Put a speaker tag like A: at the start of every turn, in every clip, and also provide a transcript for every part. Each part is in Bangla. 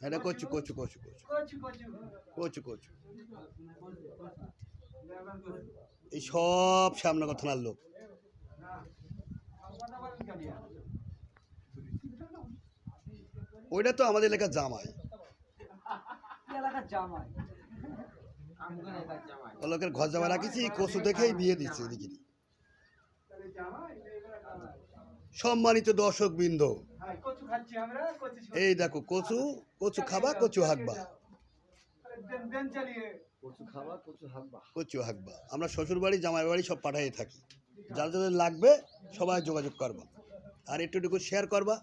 A: এটা কচু কচু কচু কচু কচু কচু এই সব শ্যামনগর থানার লোক। ওইটা তো আমাদের এলাকার জামাই, ও লোকের ঘর জামা রাখিছি, কচু দেখেই বিয়ে দিচ্ছে এদিকে। সম্মানিত দর্শক বৃন্দ, এই দেখো কচু, কচু খাবা কচু হাঁকবা, কচু হাঁকবা। আমরা শ্বশুর বাড়ি জামাই বাড়ি সব পাঠাই থাকি, যার যাদের লাগবে সবাই যোগাযোগ করবা, আর একটু একটু শেয়ার করবা,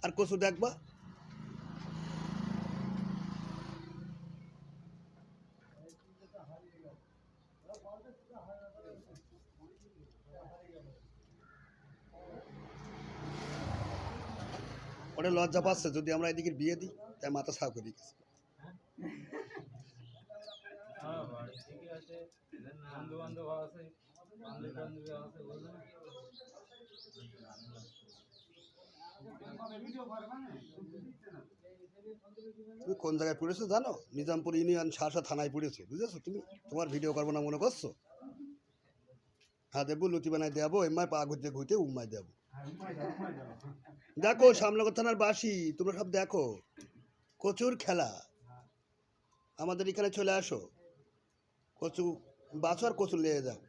A: আর কচু দেখবা। ওটা লজ্জা পাচ্ছে যদি আমরা এদিকে বিয়ে দিই, তাই মাথা সাফ করে দিয়েছে। তুমি কোন জায়গায় পড়েছো জানো? নিজামপুর ইউনিয়ন শাসা থানায় পড়েছো, বুঝেছো? তুমি তোমার ভিডিও করবো না মনে করছো? হ্যাঁ দেবো, লুচি বানাই দেবো, এমায় পা ঘুরতে ঘুরতে উম্মায় দেবো। দেখো শ্যামনগর থানার বাসি, তোমরা সব দেখো কচুর খেলা। আমাদের এখানে চলে আসো, কচু বাছো আর কচু নিয়ে যাও।